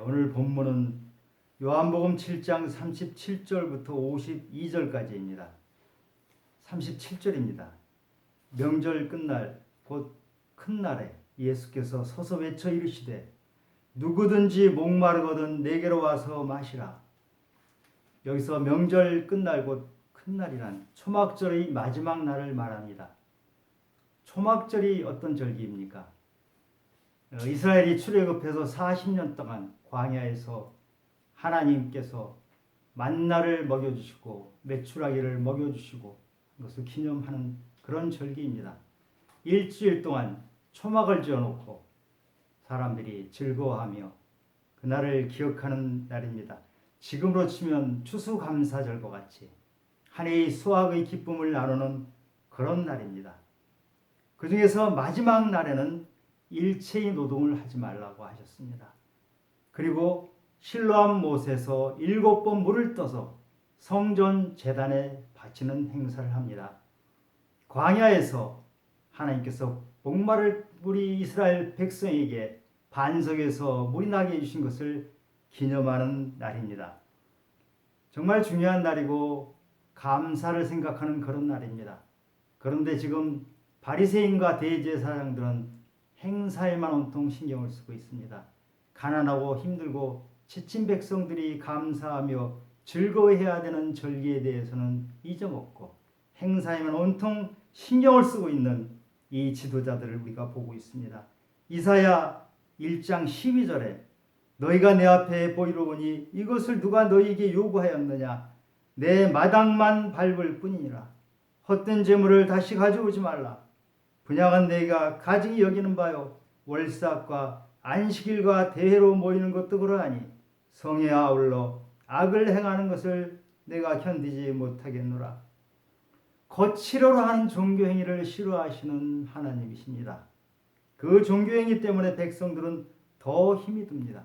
오늘 본문은 요한복음 7장 37절부터 52절까지입니다. 37절입니다. 명절 끝날 곧 큰 날에 예수께서 서서 외쳐 이르시되 누구든지 목마르거든 내게로 와서 마시라. 여기서 명절 끝날 곧 큰 날이란 초막절의 마지막 날을 말합니다. 초막절이 어떤 절기입니까? 이스라엘이 출애굽해서 40년 동안 광야에서 하나님께서 만나를 먹여주시고 메추라기를 먹여주시고 그것을 기념하는 그런 절기입니다. 일주일 동안 초막을 지어놓고 사람들이 즐거워하며 그날을 기억하는 날입니다. 지금으로 치면 추수감사절과 같이 한 해의 수확의 기쁨을 나누는 그런 날입니다. 그 중에서 마지막 날에는 일체의 노동을 하지 말라고 하셨습니다. 그리고 실로암 못에서 7번 물을 떠서 성전 제단에 바치는 행사를 합니다. 광야에서 하나님께서 목마를 우리 이스라엘 백성에게 반석에서 물이 나게 해주신 것을 기념하는 날입니다. 정말 중요한 날이고 감사를 생각하는 그런 날입니다. 그런데 지금 바리새인과 대제사장들은 행사에만 온통 신경을 쓰고 있습니다. 가난하고 힘들고 지친 백성들이 감사하며 즐거워해야 되는 절기에 대해서는 잊어먹고 행사에만 온통 신경을 쓰고 있는 이 지도자들을 우리가 보고 있습니다. 이사야 1장 12절에 너희가 내 앞에 보이려오니 이것을 누가 너희에게 요구하였느냐 내 마당만 밟을 뿐이니라. 헛된 재물을 다시 가져오지 말라. 분양한 내가 가증히 여기는 바요 월삭과 안식일과 대회로 모이는 것도 그러하니 성에 아울러 악을 행하는 것을 내가 견디지 못하겠노라. 거칠어로 하는 종교행위를 싫어하시는 하나님이십니다. 그 종교행위 때문에 백성들은 더 힘이 듭니다.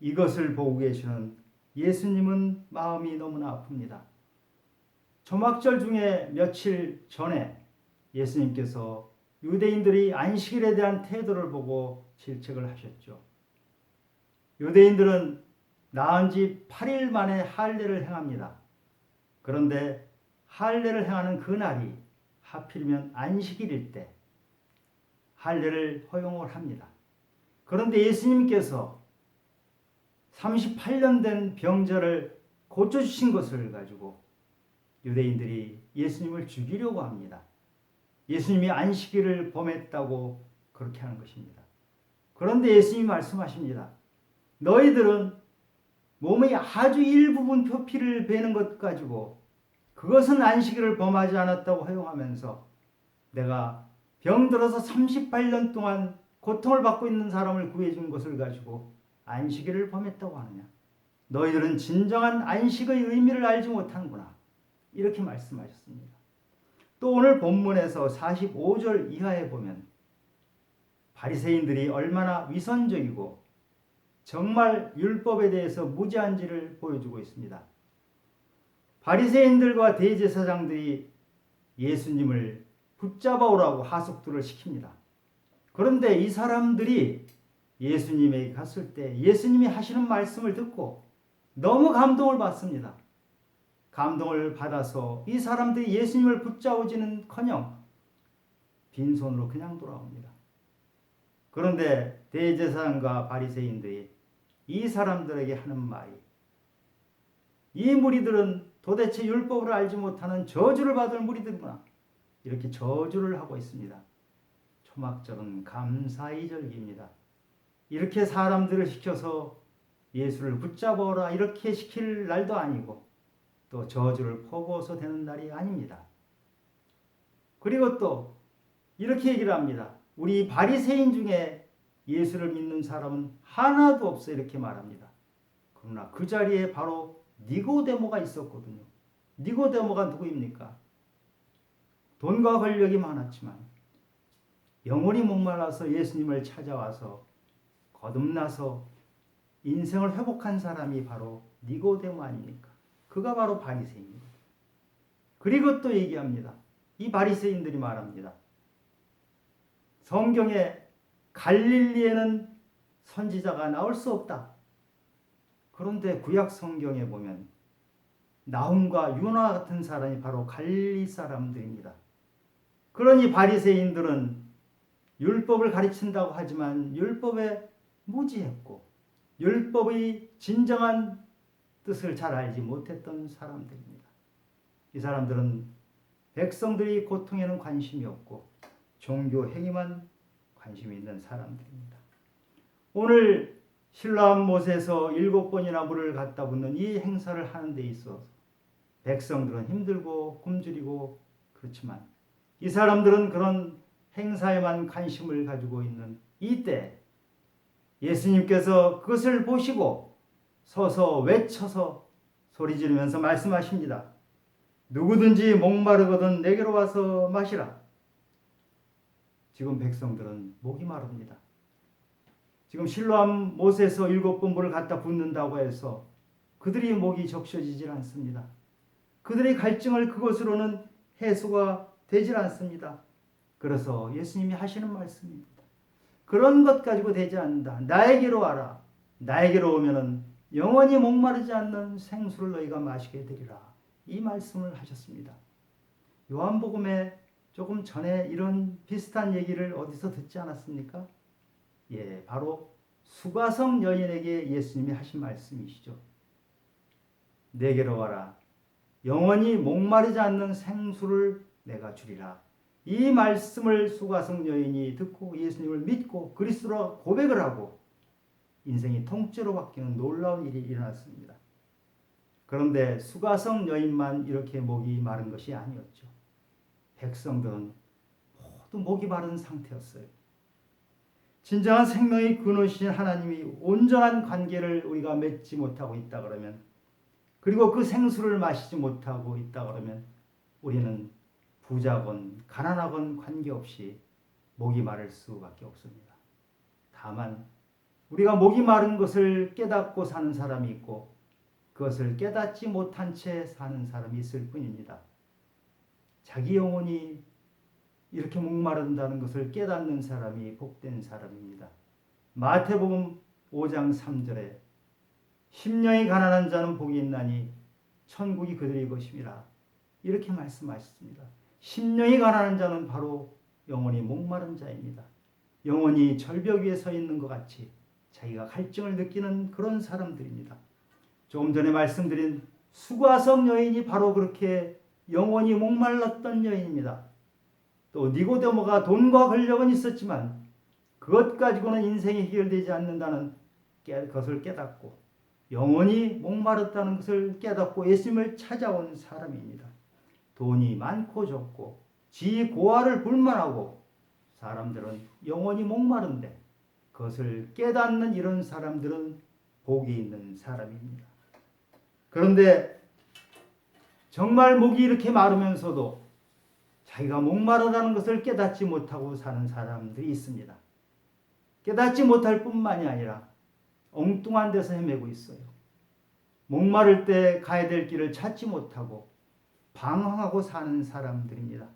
이것을 보고 계시는 예수님은 마음이 너무나 아픕니다. 초막절 중에 며칠 전에 예수님께서 유대인들이 안식일에 대한 태도를 보고 질책을 하셨죠. 유대인들은 나은 지 8일 만에 할례를 행합니다. 그런데 할례를 행하는 그 날이 하필이면 안식일일 때 할례를 허용을 합니다. 그런데 예수님께서 38년 된 병자를 고쳐주신 것을 가지고 유대인들이 예수님을 죽이려고 합니다. 예수님이 안식일을 범했다고 그렇게 하는 것입니다. 그런데 예수님이 말씀하십니다. 너희들은 몸의 아주 일부분 표피를 베는 것 가지고 그것은 안식일을 범하지 않았다고 허용하면서 내가 병들어서 38년 동안 고통을 받고 있는 사람을 구해준 것을 가지고 안식일을 범했다고 하느냐. 너희들은 진정한 안식의 의미를 알지 못하는구나. 이렇게 말씀하셨습니다. 또 오늘 본문에서 45절 이하에 보면 바리새인들이 얼마나 위선적이고 정말 율법에 대해서 무지한지를 보여주고 있습니다. 바리새인들과 대제사장들이 예수님을 붙잡아 오라고 하숙들을 시킵니다. 그런데 이 사람들이 예수님에게 갔을 때 예수님이 하시는 말씀을 듣고 너무 감동을 받습니다. 감동을 받아서 이 사람들이 예수님을 붙잡으지는커녕 빈손으로 그냥 돌아옵니다. 그런데 대제사장과 바리새인들이 이 사람들에게 하는 말이 이 무리들은 도대체 율법을 알지 못하는 저주를 받을 무리들이구나. 이렇게 저주를 하고 있습니다. 초막절은 감사의 절기입니다. 이렇게 사람들을 시켜서 예수를 붙잡아오라 이렇게 시킬 날도 아니고 또 저주를 퍼부어서 되는 날이 아닙니다. 그리고 또 이렇게 얘기를 합니다. 우리 바리새인 중에 예수를 믿는 사람은 하나도 없어 이렇게 말합니다. 그러나 그 자리에 바로 니고데모가 있었거든요. 니고데모가 누구입니까? 돈과 권력이 많았지만 영혼이 목말라서 예수님을 찾아와서 거듭나서 인생을 회복한 사람이 바로 니고데모 아닙니까? 그가 바로 바리새인입니다. 그리고 또 얘기합니다. 이 바리새인들이 말합니다. 성경에 갈릴리에는 선지자가 나올 수 없다. 그런데 구약 성경에 보면 나훔과 유나 같은 사람이 바로 갈릴리 사람들입니다. 그러니 바리새인들은 율법을 가르친다고 하지만 율법에 무지했고 율법의 진정한 뜻을 잘 알지 못했던 사람들입니다. 이 사람들은 백성들이 고통에는 관심이 없고 종교 행위만 관심이 있는 사람들입니다. 오늘 실로암 못에서 7번이나 물을 갖다 붓는 이 행사를 하는 데 있어서 백성들은 힘들고 굶주리고 그렇지만 이 사람들은 그런 행사에만 관심을 가지고 있는 이때 예수님께서 그것을 보시고 서서 외쳐서 소리 지르면서 말씀하십니다. 누구든지 목마르거든 내게로 와서 마시라. 지금 백성들은 목이 마릅니다. 지금 실로암 못에서 7번 물을 갖다 붓는다고 해서 그들이 목이 적셔지질 않습니다. 그들의 갈증을 그것으로는 해소가 되질 않습니다. 그래서 예수님이 하시는 말씀입니다. 그런 것 가지고 되지 않는다. 나에게로 와라. 나에게로 오면은 영원히 목마르지 않는 생수를 너희가 마시게 되리라. 이 말씀을 하셨습니다. 요한복음에 조금 전에 이런 비슷한 얘기를 어디서 듣지 않았습니까? 예, 바로 수가성 여인에게 예수님이 하신 말씀이시죠. 내게로 와라. 영원히 목마르지 않는 생수를 내가 주리라. 이 말씀을 수가성 여인이 듣고 예수님을 믿고 그리스도로 고백을 하고 인생이 통째로 바뀌는 놀라운 일이 일어났습니다. 그런데 수가성 여인만 이렇게 목이 마른 것이 아니었죠. 백성들은 모두 목이 마른 상태였어요. 진정한 생명의 근원이신 하나님이 온전한 관계를 우리가 맺지 못하고 있다 그러면, 그리고 그 생수를 마시지 못하고 있다 그러면 우리는 부자건 가난하건 관계없이 목이 마를 수밖에 없습니다. 다만 우리가 목이 마른 것을 깨닫고 사는 사람이 있고 그것을 깨닫지 못한 채 사는 사람이 있을 뿐입니다. 자기 영혼이 이렇게 목마른다는 것을 깨닫는 사람이 복된 사람입니다. 마태복음 5장 3절에 심령이 가난한 자는 복이 있나니 천국이 그들의 것임이라 이렇게 말씀하셨습니다. 심령이 가난한 자는 바로 영혼이 목마른 자입니다. 영혼이 절벽 위에 서 있는 것 같이 자기가 갈증을 느끼는 그런 사람들입니다. 조금 전에 말씀드린 수가성 여인이 바로 그렇게 영혼이 목말랐던 여인입니다. 또 니고데모가 돈과 권력은 있었지만 그것 가지고는 인생이 해결되지 않는다는 것을 깨닫고 영혼이 목마르다는 것을 깨닫고 예수님을 찾아온 사람입니다. 돈이 많고 적고 지 고하를 불만하고 사람들은 영혼이 목마른데 그것을 깨닫는 이런 사람들은 복이 있는 사람입니다. 그런데 정말 목이 이렇게 마르면서도 자기가 목마르다는 것을 깨닫지 못하고 사는 사람들이 있습니다. 깨닫지 못할 뿐만이 아니라 엉뚱한 데서 헤매고 있어요. 목마를 때 가야 될 길을 찾지 못하고 방황하고 사는 사람들입니다.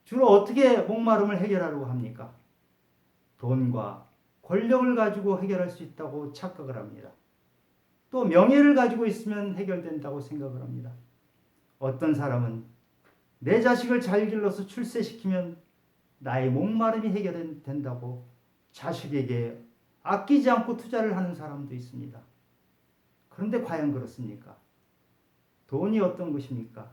주로 어떻게 목마름을 해결하려고 합니까? 돈과 권력을 가지고 해결할 수 있다고 착각을 합니다. 또 명예를 가지고 있으면 해결된다고 생각을 합니다. 어떤 사람은 내 자식을 잘 길러서 출세시키면 나의 목마름이 해결된다고 자식에게 아끼지 않고 투자를 하는 사람도 있습니다. 그런데 과연 그렇습니까? 돈이 어떤 것입니까?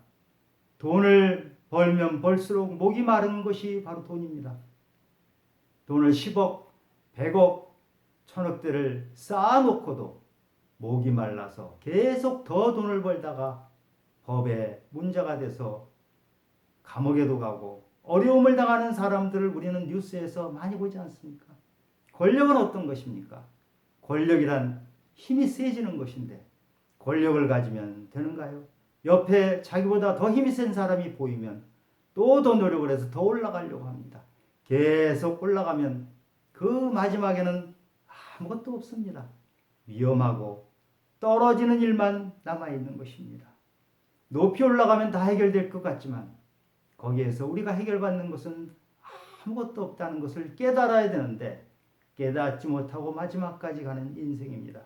돈을 벌면 벌수록 목이 마른 것이 바로 돈입니다. 돈을 10억, 100억, 1000억대를 쌓아놓고도 목이 말라서 계속 더 돈을 벌다가 법에 문제가 돼서 감옥에도 가고 어려움을 당하는 사람들을 우리는 뉴스에서 많이 보지 않습니까? 권력은 어떤 것입니까? 권력이란 힘이 세지는 것인데 권력을 가지면 되는가요? 옆에 자기보다 더 힘이 센 사람이 보이면 또 더 노력을 해서 더 올라가려고 합니다. 계속 올라가면 그 마지막에는 아무것도 없습니다. 위험하고 떨어지는 일만 남아있는 것입니다. 높이 올라가면 다 해결될 것 같지만 거기에서 우리가 해결받는 것은 아무것도 없다는 것을 깨달아야 되는데 깨닫지 못하고 마지막까지 가는 인생입니다.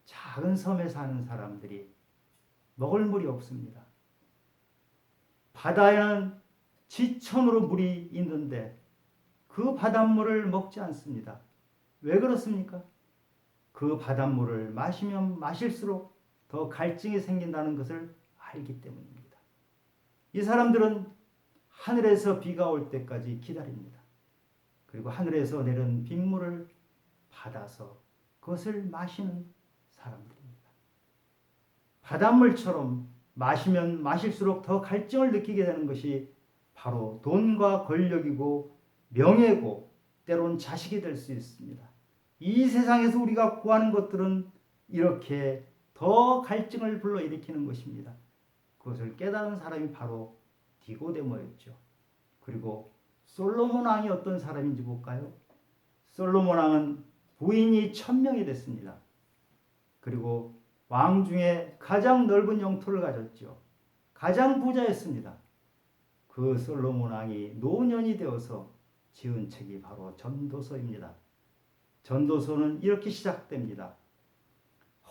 작은 섬에 사는 사람들이 먹을 물이 없습니다. 바다에는 지천으로 물이 있는데 그 바닷물을 먹지 않습니다. 왜 그렇습니까? 그 바닷물을 마시면 마실수록 더 갈증이 생긴다는 것을 알기 때문입니다. 이 사람들은 하늘에서 비가 올 때까지 기다립니다. 그리고 하늘에서 내린 빗물을 받아서 그것을 마시는 사람들입니다. 바닷물처럼 마시면 마실수록 더 갈증을 느끼게 되는 것이 바로 돈과 권력이고 명예고 때론 자식이 될 수 있습니다. 이 세상에서 우리가 구하는 것들은 이렇게 더 갈증을 불러일으키는 것입니다. 그것을 깨달은 사람이 바로 디고데모였죠. 그리고 솔로몬 왕이 어떤 사람인지 볼까요? 솔로몬 왕은 부인이 1000명이 됐습니다. 그리고 왕 중에 가장 넓은 영토를 가졌죠. 가장 부자였습니다. 그 솔로몬 왕이 노년이 되어서 지은 책이 바로 전도서입니다. 전도서는 이렇게 시작됩니다.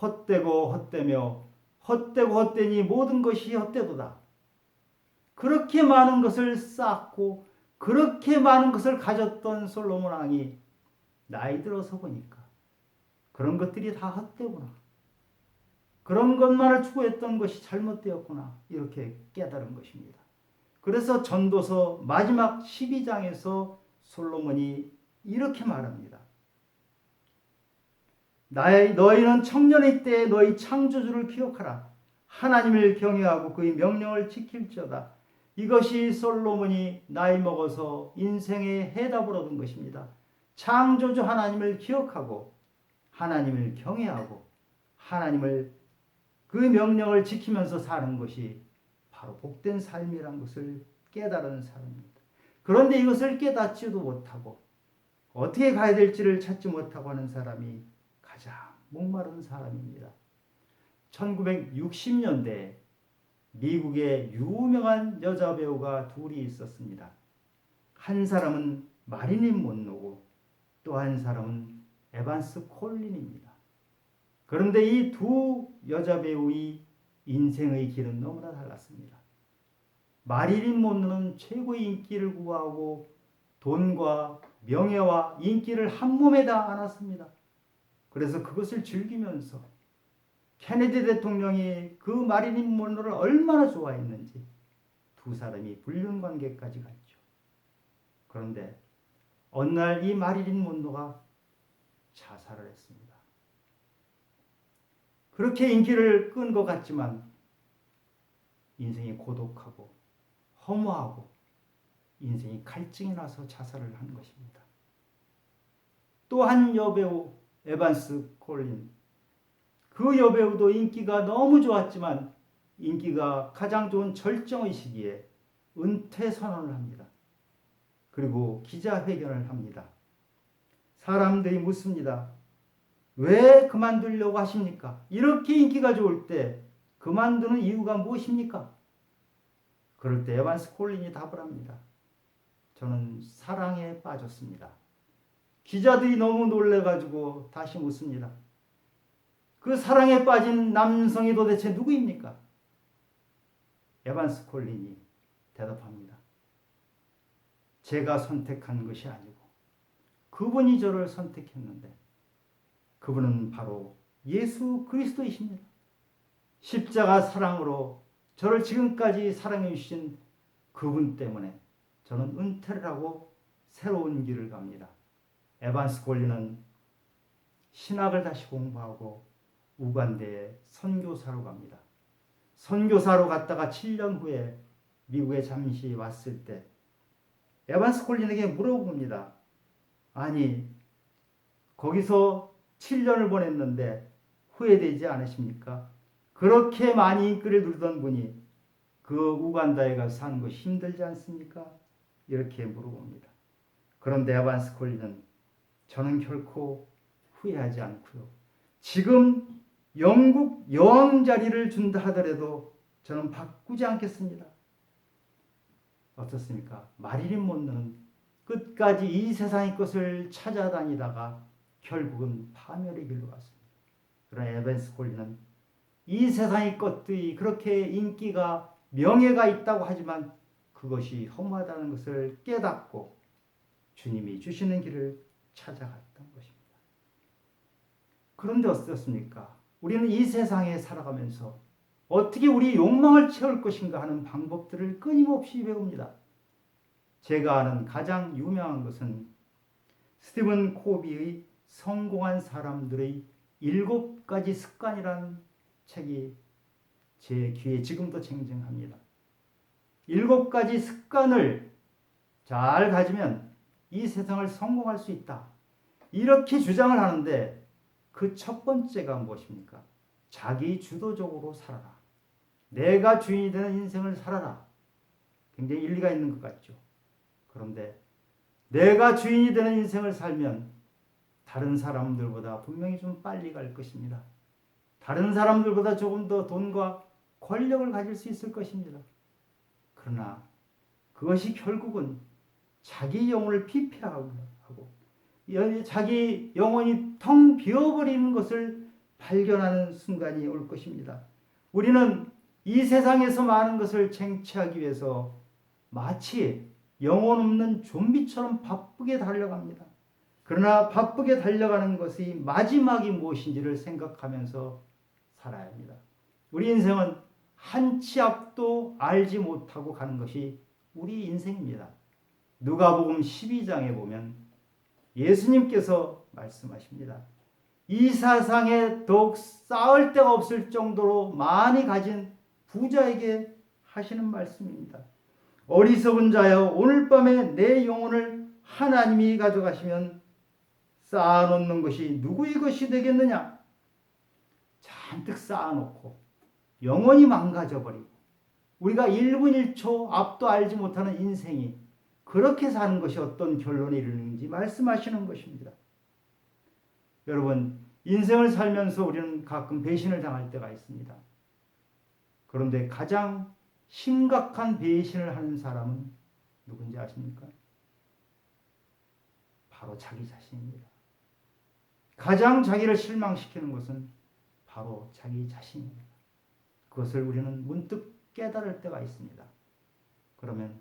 헛되고 헛되며 헛되고 헛되니 모든 것이 헛되도다. 그렇게 많은 것을 쌓고 그렇게 많은 것을 가졌던 솔로몬 왕이 나이 들어서 보니까 그런 것들이 다 헛되구나. 그런 것만을 추구했던 것이 잘못되었구나. 이렇게 깨달은 것입니다. 그래서 전도서 마지막 12장에서 솔로몬이 이렇게 말합니다. 너희는 청년의 때에 너희 창조주를 기억하라. 하나님을 경외하고 그의 명령을 지킬지어다. 이것이 솔로몬이 나이 먹어서 인생의 해답을 얻은 것입니다. 창조주 하나님을 기억하고 하나님을 경외하고 하나님을 그 명령을 지키면서 사는 것이 바로 복된 삶이란 것을 깨달은 사람입니다. 그런데 이것을 깨닫지도 못하고 어떻게 가야 될지를 찾지 못하고 하는 사람이 가장 목마른 사람입니다. 1960년대에 미국의 유명한 여자 배우가 둘이 있었습니다. 한 사람은 마릴린 monroe고 또 한 사람은 에반스 콜린입니다. 그런데 이 두 여자 배우의 인생의 길은 너무나 달랐습니다. 마릴린 monroe는 최고의 인기를 구하고 돈과 명예와 인기를 한 몸에 다 안았습니다. 그래서 그것을 즐기면서 케네디 대통령이 그 마릴린 monroe를 얼마나 좋아했는지 두 사람이 불륜 관계까지 갔죠. 그런데 어느 날 이 마릴린 monroe가 자살을 했습니다. 그렇게 인기를 끈 것 같지만 인생이 고독하고 허무하고 인생이 갈증이 나서 자살을 한 것입니다. 또 한 여배우 에반스 콜린, 그 여배우도 인기가 너무 좋았지만 인기가 가장 좋은 절정의 시기에 은퇴 선언을 합니다. 그리고 기자회견을 합니다. 사람들이 묻습니다. 왜 그만두려고 하십니까? 이렇게 인기가 좋을 때 그만두는 이유가 무엇입니까? 그럴 때 에반스 콜린이 답을 합니다. 저는 사랑에 빠졌습니다. 기자들이 너무 놀래가지고 다시 묻습니다. 그 사랑에 빠진 남성이 도대체 누구입니까? 에반스 콜린이 대답합니다. 제가 선택한 것이 아니고 그분이 저를 선택했는데 그분은 바로 예수 그리스도이십니다. 십자가 사랑으로 저를 지금까지 사랑해 주신 그분 때문에 저는 은퇴를 하고 새로운 길을 갑니다. 에반스 콜린은 신학을 다시 공부하고 우간다에 선교사로 갑니다. 선교사로 갔다가 7년 후에 미국에 잠시 왔을 때 에반스 콜린에게 물어봅니다. 아니, 거기서 7년을 보냈는데 후회되지 않으십니까? 그렇게 많이 인기를 누리던 분이 그 우간다에 가서 사는 것이 힘들지 않습니까? 이렇게 물어봅니다. 그런데 에반스 콜린은 저는 결코 후회하지 않고요. 지금 영국 여왕 자리를 준다 하더라도 저는 바꾸지 않겠습니다. 어떻습니까? 마릴린 monroe는 끝까지 이 세상의 것을 찾아다니다가 결국은 파멸의 길로 갔습니다. 그런 에반스 콜리는 이 세상의 것들이 그렇게 인기가 명예가 있다고 하지만 그것이 허무하다는 것을 깨닫고 주님이 주시는 길을 찾아갔던 것입니다. 그런데 어떻습니까? 우리는 이 세상에 살아가면서 어떻게 우리 욕망을 채울 것인가 하는 방법들을 끊임없이 배웁니다. 제가 아는 가장 유명한 것은 스티븐 코비의 성공한 사람들의 7가지 습관이라는 책이 제 귀에 지금도 쟁쟁합니다. 7가지 습관을 잘 가지면 이 세상을 성공할 수 있다. 이렇게 주장을 하는데 그 첫 번째가 무엇입니까? 자기 주도적으로 살아라. 내가 주인이 되는 인생을 살아라. 굉장히 일리가 있는 것 같죠. 그런데 내가 주인이 되는 인생을 살면 다른 사람들보다 분명히 좀 빨리 갈 것입니다. 다른 사람들보다 조금 더 돈과 권력을 가질 수 있을 것입니다. 그러나 그것이 결국은 자기 영혼을 피폐하고 자기 영혼이 텅 비어버리는 것을 발견하는 순간이 올 것입니다. 우리는 이 세상에서 많은 것을 쟁취하기 위해서 마치 영혼 없는 좀비처럼 바쁘게 달려갑니다. 그러나 바쁘게 달려가는 것이 마지막이 무엇인지를 생각하면서 살아야 합니다. 우리 인생은 한 치 앞도 알지 못하고 가는 것이 우리 인생입니다. 누가복음 12장에 보면 예수님께서 말씀하십니다. 이 세상에 더욱 쌓을 데가 없을 정도로 많이 가진 부자에게 하시는 말씀입니다. 어리석은 자여, 오늘 밤에 내 영혼을 하나님이 가져가시면 쌓아놓는 것이 누구의 것이 되겠느냐? 잔뜩 쌓아놓고 영원히 망가져버리고 우리가 1분 1초 앞도 알지 못하는 인생이 그렇게 사는 것이 어떤 결론에 이르는지 말씀하시는 것입니다. 여러분, 인생을 살면서 우리는 가끔 배신을 당할 때가 있습니다. 그런데 가장 심각한 배신을 하는 사람은 누군지 아십니까? 바로 자기 자신입니다. 가장 자기를 실망시키는 것은 바로 자기 자신입니다. 그것을 우리는 문득 깨달을 때가 있습니다. 그러면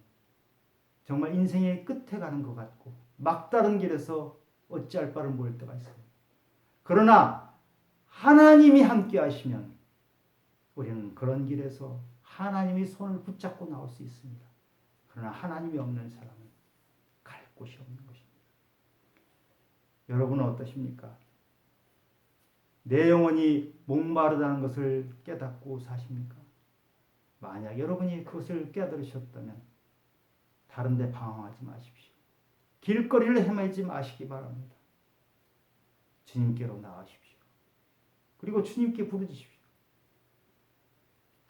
정말 인생의 끝에 가는 것 같고 막다른 길에서 어찌할 바를 모를 때가 있습니다. 그러나 하나님이 함께 하시면 우리는 그런 길에서 하나님이 손을 붙잡고 나올 수 있습니다. 그러나 하나님이 없는 사람은 갈 곳이 없는 것입니다. 여러분은 어떠십니까? 내 영혼이 목마르다는 것을 깨닫고 사십니까? 만약 여러분이 그것을 깨달으셨다면 다른 데 방황하지 마십시오. 길거리를 헤매지 마시기 바랍니다. 주님께로 나가십시오. 그리고 주님께 부르짖으십시오.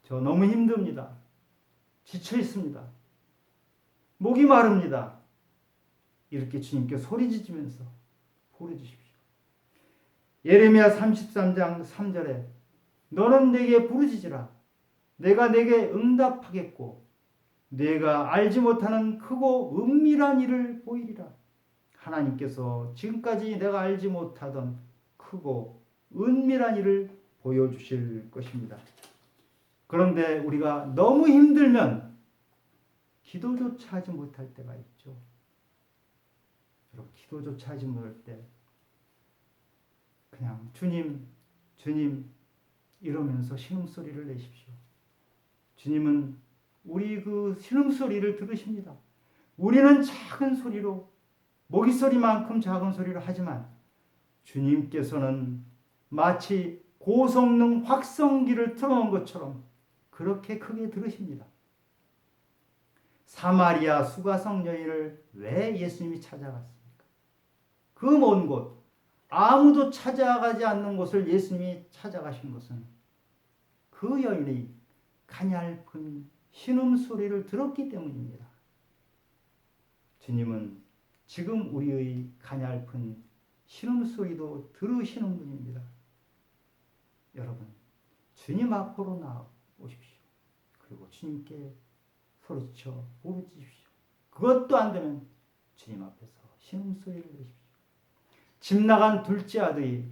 저 너무 힘듭니다. 지쳐 있습니다. 목이 마릅니다. 이렇게 주님께 소리지르면서 부르짖으십시오. 예레미야 33장 3절에 너는 내게 부르짖으라. 내가 내게 응답하겠고 내가 알지 못하는 크고 은밀한 일을 보이리라. 하나님께서 지금까지 내가 알지 못하던 크고 은밀한 일을 보여주실 것입니다. 그런데 우리가 너무 힘들면 기도조차 하지 못할 때가 있죠. 여러분, 기도조차 하지 못할 때 그냥 주님, 주님 이러면서 신음소리를 내십시오. 주님은 우리 그 신음소리를 들으십니다. 우리는 작은 소리로 모기소리만큼 작은 소리를 하지만 주님께서는 마치 고성능 확성기를 틀어놓은 것처럼 그렇게 크게 들으십니다. 사마리아 수가성 여인을 왜 예수님이 찾아갔습니까? 그 먼 곳, 아무도 찾아가지 않는 곳을 예수님이 찾아가신 것은 그 여인의 가냘픈 신음소리를 들었기 때문입니다. 주님은 지금 우리의 가냘픈 신음소리도 들으시는 분입니다. 여러분, 주님 앞으로 나오십시오. 그리고 주님께 소리쳐 부르짖으십시오. 그것도 안 되면 주님 앞에서 신음소리를 내십시오. 집 나간 둘째 아들이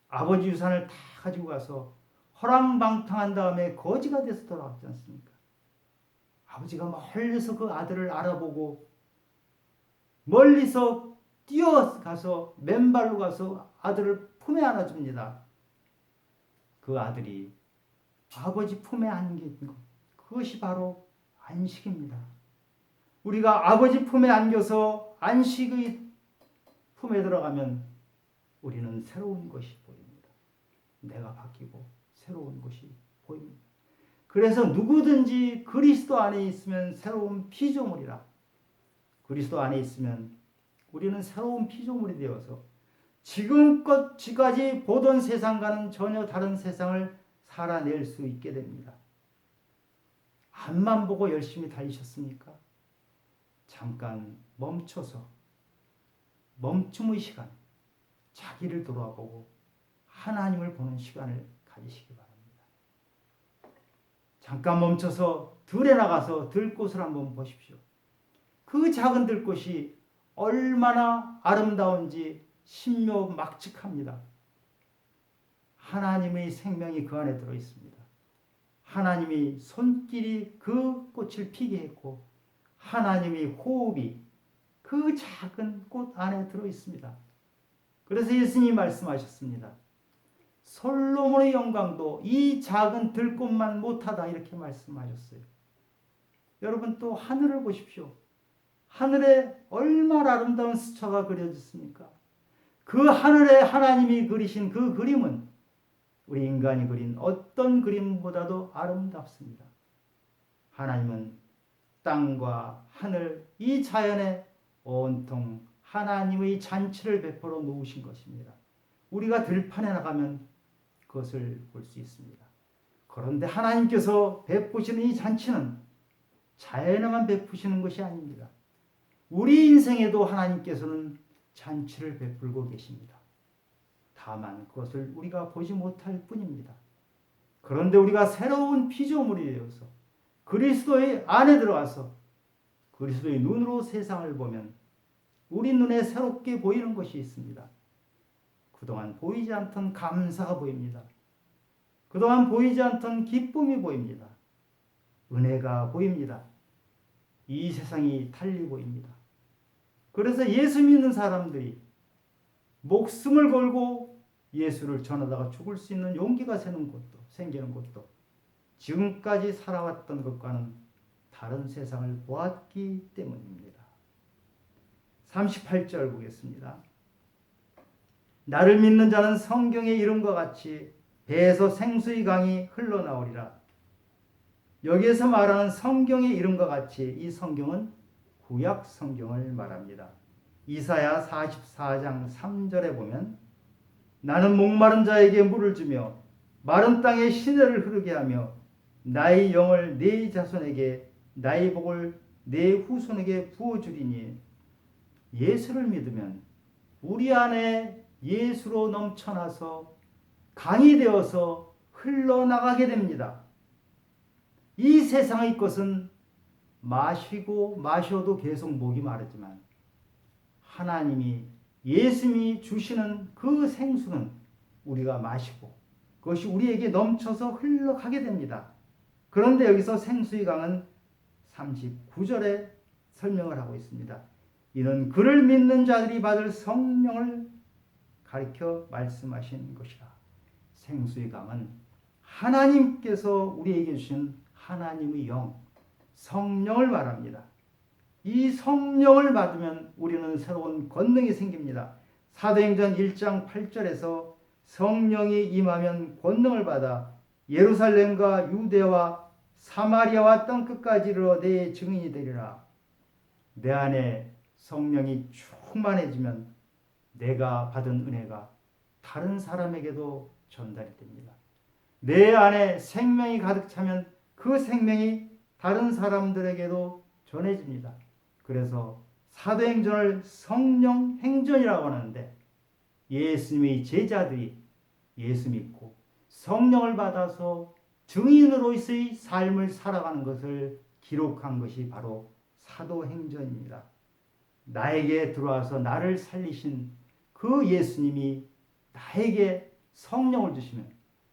아버지 유산을 다 가지고 가서 허랑방탕한 다음에 거지가 돼서 돌아왔지 않습니까? 아버지가 멀리서 그 아들을 알아보고 멀리서 뛰어가서 맨발로 가서 아들을 품에 안아줍니다. 그 아들이 아버지 품에 안긴 것, 그것이 바로 안식입니다. 우리가 아버지 품에 안겨서 안식의 품에 들어가면 우리는 새로운 것이 보입니다. 내가 바뀌고 새로운 것이 보입니다. 그래서 누구든지 그리스도 안에 있으면 새로운 피조물이라. 그리스도 안에 있으면 우리는 새로운 피조물이 되어서 지금까지 보던 세상과는 전혀 다른 세상을 살아낼 수 있게 됩니다. 앞만 보고 열심히 달리셨습니까? 잠깐 멈춰서 멈춤의 시간, 자기를 돌아보고 하나님을 보는 시간을 가지시기 바랍니다. 잠깐 멈춰서 들에 나가서 들꽃을 한번 보십시오. 그 작은 들꽃이 얼마나 아름다운지 신묘막측합니다. 하나님의 생명이 그 안에 들어 있습니다. 하나님이 손길이 그 꽃을 피게 했고 하나님의 호흡이 그 작은 꽃 안에 들어 있습니다. 그래서 예수님이 말씀하셨습니다. 솔로몬의 영광도 이 작은 들꽃만 못하다 이렇게 말씀하셨어요. 여러분 또 하늘을 보십시오. 하늘에 얼마나 아름다운 수초가 그려졌습니까? 그 하늘에 하나님이 그리신 그 그림은 우리 인간이 그린 어떤 그림보다도 아름답습니다. 하나님은 땅과 하늘 이 자연에 온통 하나님의 잔치를 베풀어 놓으신 것입니다. 우리가 들판에 나가면 그것을 볼 수 있습니다. 그런데 하나님께서 베푸시는 이 잔치는 자연에만 베푸시는 것이 아닙니다. 우리 인생에도 하나님께서는 잔치를 베풀고 계십니다. 다만 그것을 우리가 보지 못할 뿐입니다. 그런데 우리가 새로운 피조물이 되어서 그리스도의 안에 들어가서 그리스도의 눈으로 세상을 보면 우리 눈에 새롭게 보이는 것이 있습니다. 그동안 보이지 않던 감사가 보입니다. 그동안 보이지 않던 기쁨이 보입니다. 은혜가 보입니다. 이 세상이 달리 보입니다. 그래서 예수 믿는 사람들이 목숨을 걸고 예수를 전하다가 죽을 수 있는 용기가 생기는 것도 지금까지 살아왔던 것과는 다른 세상을 보았기 때문입니다. 38절 보겠습니다. 나를 믿는 자는 성경의 이름과 같이 배에서 생수의 강이 흘러나오리라. 여기에서 말하는 성경의 이름과 같이 이 성경은 구약 성경을 말합니다. 이사야 44장 3절에 보면 나는 목마른 자에게 물을 주며 마른 땅에 시내를 흐르게 하며 나의 영을 네 자손에게 나의 복을 네 후손에게 부어주리니. 예수를 믿으면 우리 안에 예수로 넘쳐나서 강이 되어서 흘러나가게 됩니다. 이 세상의 것은 마시고 마셔도 계속 목이 마르지만 하나님이 예수님이 주시는 그 생수는 우리가 마시고 그것이 우리에게 넘쳐서 흘러가게 됩니다. 그런데 여기서 생수의 강은 39절에 설명을 하고 있습니다. 이는 그를 믿는 자들이 받을 성령을 가리켜 말씀하신 것이라. 생수의 강은 하나님께서 우리에게 주신 하나님의 영, 성령을 말합니다. 이 성령을 받으면 우리는 새로운 권능이 생깁니다. 사도행전 1장 8절에서 성령이 임하면 권능을 받아 예루살렘과 유대와 사마리아와 땅끝까지 이르러 내 증인이 되리라. 내 안에 성령이 충만해지면 내가 받은 은혜가 다른 사람에게도 전달이 됩니다. 내 안에 생명이 가득 차면 그 생명이 다른 사람들에게도 전해집니다. 그래서 사도행전을 성령 행전이라고 하는데 예수님의 제자들이 예수 믿고 성령을 받아서 증인으로서의 삶을 살아가는 것을 기록한 것이 바로 사도행전입니다. 나에게 들어와서 나를 살리신 그 예수님이 나에게 성령을 주시면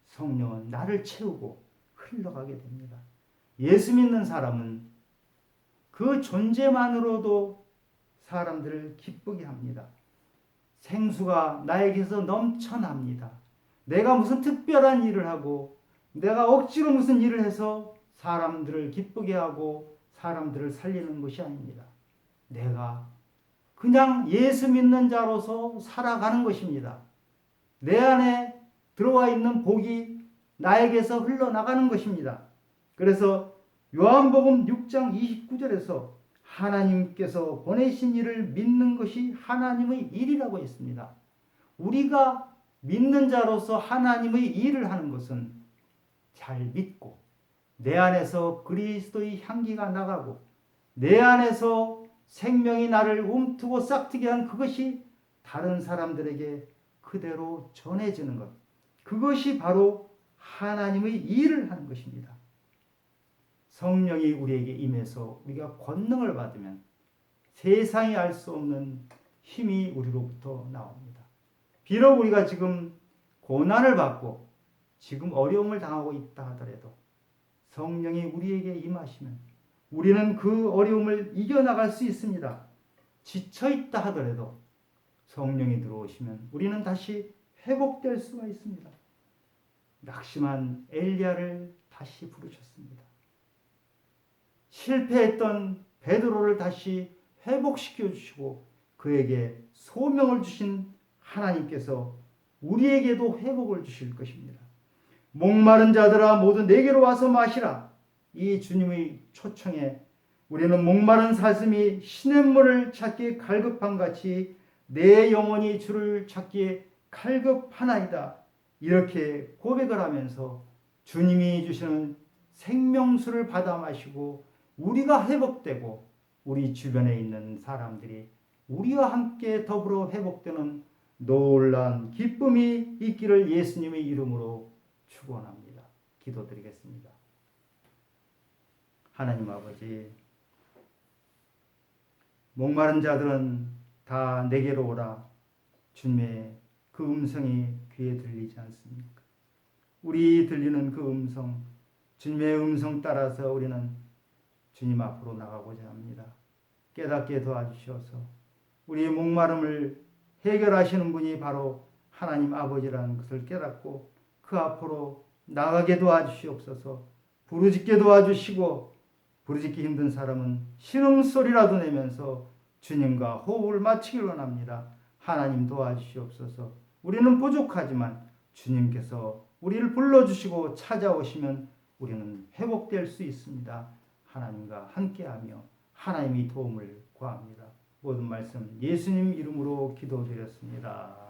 성령은 나를 채우고 흘러가게 됩니다. 예수 믿는 사람은 그 존재만으로도 사람들을 기쁘게 합니다. 생수가 나에게서 넘쳐납니다. 내가 무슨 특별한 일을 하고 내가 억지로 무슨 일을 해서 사람들을 기쁘게 하고 사람들을 살리는 것이 아닙니다. 내가 그냥 예수 믿는 자로서 살아가는 것입니다. 내 안에 들어와 있는 복이 나에게서 흘러나가는 것입니다. 그래서 요한복음 6장 29절에서 하나님께서 보내신 일을 믿는 것이 하나님의 일이라고 했습니다. 우리가 믿는 자로서 하나님의 일을 하는 것은 잘 믿고 내 안에서 그리스도의 향기가 나가고 내 안에서 생명이 나를 움트고 싹트게 한 그것이 다른 사람들에게 그대로 전해지는 것. 그것이 바로 하나님의 일을 하는 것입니다. 성령이 우리에게 임해서 우리가 권능을 받으면 세상이 알 수 없는 힘이 우리로부터 나옵니다. 비록 우리가 지금 고난을 받고 지금 어려움을 당하고 있다 하더라도 성령이 우리에게 임하시면 우리는 그 어려움을 이겨나갈 수 있습니다. 지쳐있다 하더라도 성령이 들어오시면 우리는 다시 회복될 수가 있습니다. 낙심한 엘리야를 다시 부르셨습니다. 실패했던 베드로를 다시 회복시켜 주시고 그에게 소명을 주신 하나님께서 우리에게도 회복을 주실 것입니다. 목마른 자들아 모두 내게로 와서 마시라. 이 주님의 초청에 우리는 목마른 사슴이 시냇물을 찾기에 갈급한 같이 내 영혼이 주를 찾기에 갈급하나이다. 이렇게 고백을 하면서 주님이 주시는 생명수를 받아 마시고 우리가 회복되고 우리 주변에 있는 사람들이 우리와 함께 더불어 회복되는 놀라운 기쁨이 있기를 예수님의 이름으로 축원합니다. 기도드리겠습니다. 하나님 아버지, 목마른 자들은 다 내게로 오라. 주님의 그 음성이 귀에 들리지 않습니까? 우리 들리는 그 음성, 주님의 음성 따라서 우리는 주님 앞으로 나가고자 합니다. 깨닫게 도와주셔서 우리의 목마름을 해결하시는 분이 바로 하나님 아버지라는 것을 깨닫고 그 앞으로 나가게 도와주시옵소서. 부르짖게 도와주시고 부르짖기 힘든 사람은 신음소리라도 내면서 주님과 호흡을 맞추기를 원합니다. 하나님 도와주시옵소서. 우리는 부족하지만 주님께서 우리를 불러주시고 찾아오시면 우리는 회복될 수 있습니다. 하나님과 함께하며 하나님의 도움을 구합니다. 모든 말씀 예수님 이름으로 기도드렸습니다.